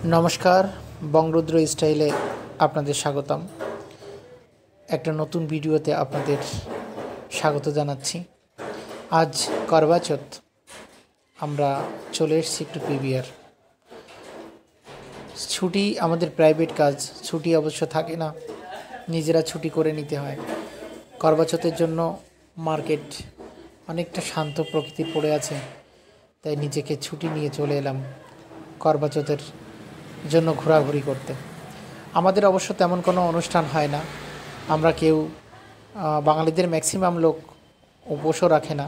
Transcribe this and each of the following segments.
নমস্কার, বঙ্গরুদ্র স্টাইলে আপনাদের স্বাগতম। একটা নতুন ভিডিওতে আপনাদের স্বাগত জানাচ্ছি। আজ করবা চৌথ, আমরা চলে এসেছি একটু পিভিআর। ছুটি আমাদের প্রাইভেট কাজ, ছুটি অবশ্য থাকে না, নিজেরা ছুটি করে নিতে হয়। করবা চৌথের জন্য মার্কেট অনেকটা শান্ত প্রকৃতির পড়ে আছে, তাই নিজেকে ছুটি নিয়ে চলে এলাম করবা চৌথের জন্য ঘোরাঘুরি করতে। আমাদের অবশ্য তেমন কোনো অনুষ্ঠান হয় না, আমরা কেউ বাঙালিদের ম্যাক্সিমাম লোক উপোসও রাখে না।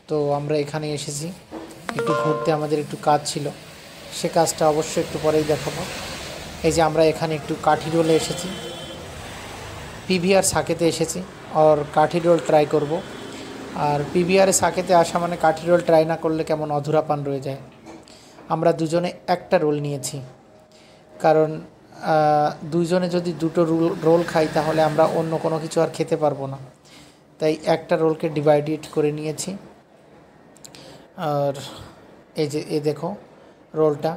তো আমরা এখানে এসেছি একটু ঘুরতে, আমাদের একটু কাজ ছিল, সে কাজটা অবশ্যই একটু পরেই দেখাবো। এই যে আমরা এখানে একটু কাঠি রোলে এসেছি, পিভিআর সাকেতে এসেছি, আর কাঠি রোল ট্রাই করব। আর পিভিআরে সাকেতে আসা মানে কাঠি রোল ট্রাই না করলে কেমন অধুরা পান রয়ে যায়। আমরা দুজনে একটা রোল নিয়েছি, কারণ দুইজনে যদি দুটো রোল খাই তাহলে আমরা অন্য কোনো কিছু আর খেতে পারবো না, তাই একটা রোলকে ডিভাইডেড করে নিয়েছি। আর এই যে দেখো রোলটা,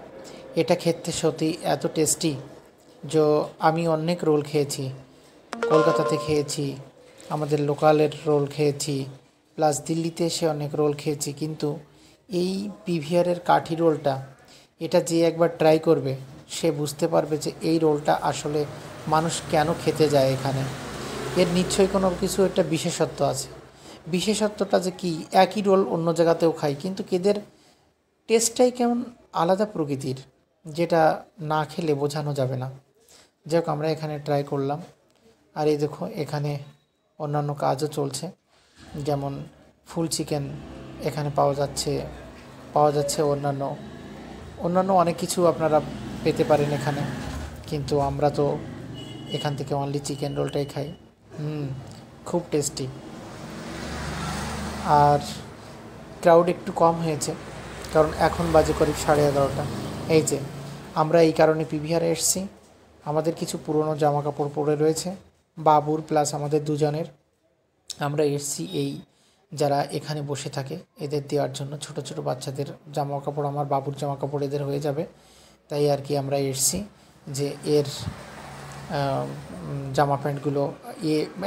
এটা খেতে সত্যি এত টেস্টি যে আমি অনেক রোল খেয়েছি, কলকাতাতে খেয়েছি, আমাদের লোকালের রোল খেয়েছি, প্লাস দিল্লিতে এসে অনেক রোল খেয়েছি, কিন্তু এই পিভিআরের কাঠি রোলটা, এটা যে একবার ট্রাই করবে সে বুঝতে পারবে যে এই রোলটা আসলে মানুষ কেন খেতে যায় এখানে। এর নিশ্চয়ই কোনো কিছু একটা বিশেষত্ব আছে। বিশেষত্বটা যে কি, একই রোল অন্য জায়গাতেও খাই, কিন্তু এদের টেস্টটাই কেমন আলাদা প্রকৃতির, যেটা না খেলে বোঝানো যাবে না। যাই হোক, আমরা এখানে ট্রাই করলাম। আর এই দেখো এখানে অন্যান্য কাজও চলছে, যেমন ফুল চিকেন এখানে পাওয়া যাচ্ছে অন্যান্য অনেক কিছু আপনারা পেতে পারেন এখানে, কিন্তু আমরা তো এখান থেকে অনলি চিকেন রোলটাই খাই। খুব টেস্টি। আর ক্রাউড একটু কম হয়েছে, কারণ এখন বাজে করিব 11:30। এই যে আমরা এই কারণে পিভিআরে এসেছি, আমাদের কিছু পুরনো জামা কাপড় পরে রয়েছে বাবুর প্লাস আমাদের দুজনের। আমরা এসেছি এই যারা এখানে বসে থাকে এদের দেওয়ার জন্য, ছোট ছোট বাচ্চাদের জামা কাপড়, আমার বাবুর জামা কাপড় এদের হয়ে যাবে, তাই আর কি আমরা এসেছি যে এর জামা প্যান্টগুলো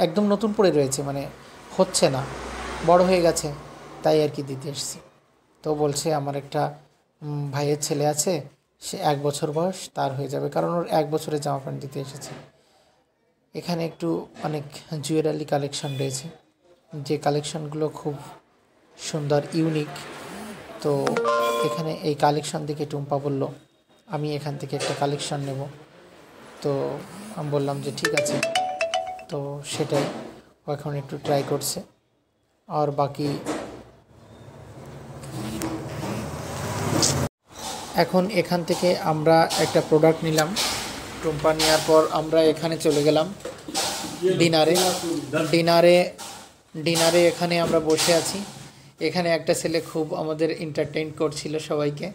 একদম নতুন পরে রয়েছে, মানে হচ্ছে না, বড় হয়ে গেছে, তাই আর কি দিতে এসেছি। তো বলছে আমার একটা ভাইয়ের ছেলে আছে, সে 1 বছর বয়স, তার হয়ে যাবে, কারণ ওর 1 বছরের জামা প্যান্ট দিতে এসেছে। এখানে একটু অনেক জুয়েলারি কালেকশন রয়েছে, যে কালেকশনগুলো খুব সুন্দর, ইউনিক। তো এখানে এই কালেকশন দেখে টুম্পা বলল আমি এখান থেকে একটা কালেকশন নেব। তো আমি বললাম যে ঠিক আছে। তো সেটাই ও এখন একটু ট্রাই করছে। আর বাকি এখন এখান থেকে আমরা একটা প্রোডাক্ট নিলাম, টুম্পা নেওয়ার পর আমরা এখানে চলে গেলাম ডিনারে এখানে আমরা বসে আছি। এখানে একটা ছেলে খুব আমাদের এন্টারটেইন করছিল সবাইকে,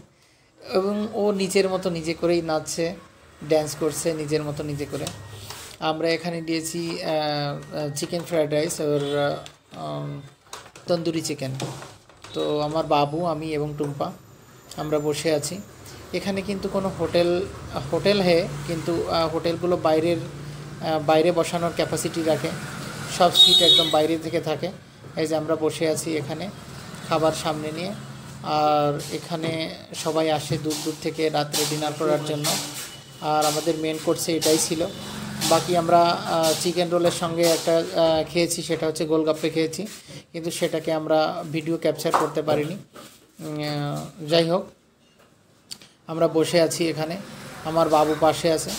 এবং ও নিজের মতো নিজে করেই নাচছে, ড্যান্স করছে নিজের মতো নিজে করে। আমরা এখানে দিয়েছি চিকেন ফ্রাইড রাইস আর তন্দুরি চিকেন। তো আমার বাবু, আমি এবং টুম্পা আমরা বসে আছি এখানে। কিন্তু কোনো হোটেল কিন্তু হোটেলগুলো বাইরে বসানোর ক্যাপাসিটি রাখে, সব সিট একদম বাইরে থেকে থাকে। এই যে আমরা বসে আছি এখানে খাবার সামনে নিয়ে, আর এখানে সবাই আসে দূর দূর থেকে রাত্রে ডিনার করার জন্য। আর আমাদের মেন কোর্সে এটাই ছিল। বাকি আমরা চিকেন রোলের সঙ্গে একটা খেয়েছি, সেটা হচ্ছে গোলগাপ্পে খেয়েছি, কিন্তু সেটাকে আমরা ভিডিও ক্যাপচার করতে পারিনি। যাই হোক, আমরা বসে আছি এখানে, আমার বাবু পাশে আছে।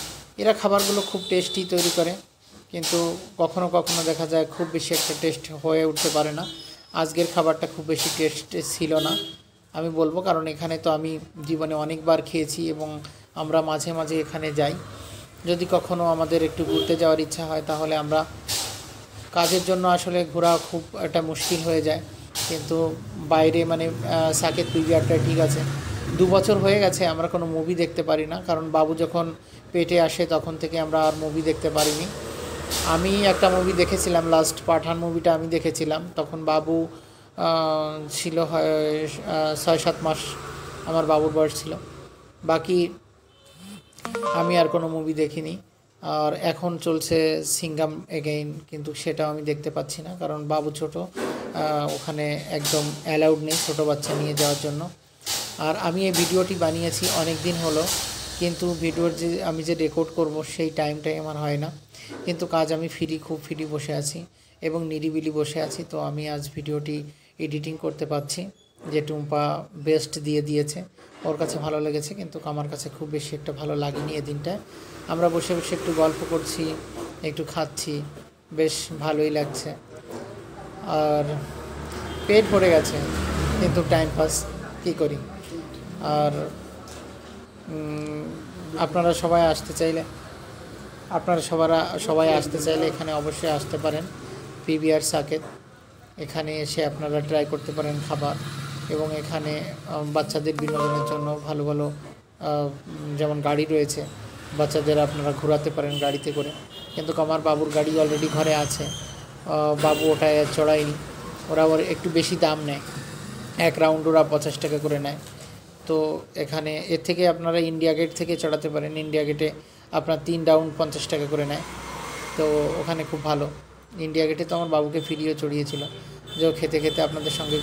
এরা খাবারগুলো খুব টেস্টি তৈরি করে, কিন্তু কখনো কখনো দেখা যায় খুব বেশি একটা টেস্ট হয়ে উঠতে পারে না। আজকের খাবারটা খুব বেশি টেস্ট ছিল না আমি বলবো, কারণ এখানে তো আমি জীবনে অনেকবার খেয়েছি এবং আমরা মাঝে মাঝে এখানে যাই। যদি কখনো আমাদের একটু ঘুরতে যাওয়ার ইচ্ছা হয় তাহলে আমরা, কাজের জন্য আসলে ঘোরা খুব একটা মুশকিল হয়ে যায়, কিন্তু বাইরে মানে সাকেত পিভিআরটা ঠিক আছে। 2 বছর হয়ে গেছে আমরা কোনো মুভি দেখতে পারি না, কারণ বাবু যখন পেটে আসে তখন থেকে আমরা আর মুভি দেখতে পারিনি। আমি একটা মুভি দেখেছিলাম, লাস্ট পাঠান মুভিটা আমি দেখেছিলাম, তখন বাবু ছিল 6-7 মাস আমার বাবুর বয়স ছিল। বাকি আমি আর কোনো মুভি দেখিনি। আর এখন চলছে সিঙ্গাম এগেইন, কিন্তু সেটাও আমি দেখতে পাচ্ছি না, কারণ বাবু ছোট, ওখানে একদম অ্যালাউড নেই ছোটো বাচ্চা নিয়ে যাওয়ার জন্য। আর আমি এই ভিডিওটি বানিয়েছি অনেক দিন হলো, কিন্তু ভিডিওর যে আমি যে রেকর্ড করব সেই টাইমটাই আমার হয় না। কিন্তু কাজ আমি খুব ফ্রি বসে আছি এবং নিরিবিলি বসে আছি, তো আমি আজ ভিডিওটি এডিটিং করতে পারছি। যে টুম্পা বেস্ট দিয়েছে, ওর কাছে ভালো লেগেছে, কিন্তু আমার কাছে খুব বেশি একটা ভালো লাগেনি। এই দিনটায় আমরা বসে বসে একটু গল্প করছি, একটু খাচ্ছি, বেশ ভালোই লাগছে। আর পেট ভরে গেছে, কিন্তু টাইম পাস কী করি। আর আপনারা সবাই আসতে চাইলে এখানে অবশ্যই আসতে পারেন, পিভিআর সাকেত। এখানে এসে আপনারা ট্রাই করতে পারেন খাবার, এবং এখানে বাচ্চাদের বিনোদনের জন্য ভালো ভালো যেমন গাড়ি রয়েছে, বাচ্চাদের আপনারা ঘোরাতে পারেন গাড়িতে করে। কিন্তু আমার বাবুর গাড়ি অলরেডি ঘরে আছে, বাবু ওটায় চড়ায়নি। ওরা আবার একটু বেশি দাম নেয়, এক রাউন্ড ওরা 50 টাকা করে নেয়। তো এখানে এর থেকে আপনারা ইন্ডিয়া গেট থেকে চড়াতে পারেন। ইন্ডিয়া গেটে আপনার 3 রাউন্ড 50 টাকা করে নেয়, তো ওখানে খুব ভালো। ইন্ডিয়া গেটে তো আমার বাবুকে ফিরিয়ে চড়িয়েছিল, যে খেতে খেতে আপনাদের সঙ্গে।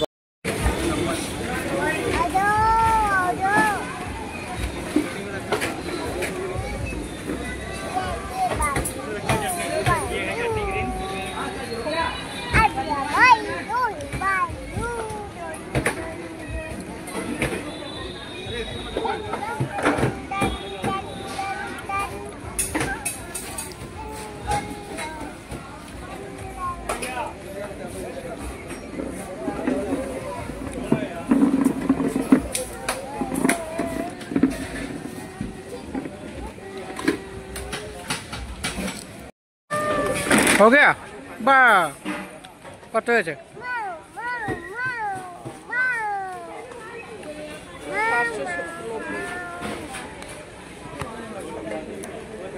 हो गया बा কত হয়েছে?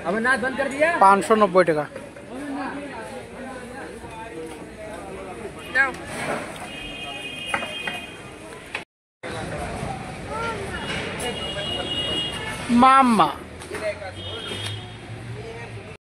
अब नाच बंद कर दिया। 590 টাকা। मामा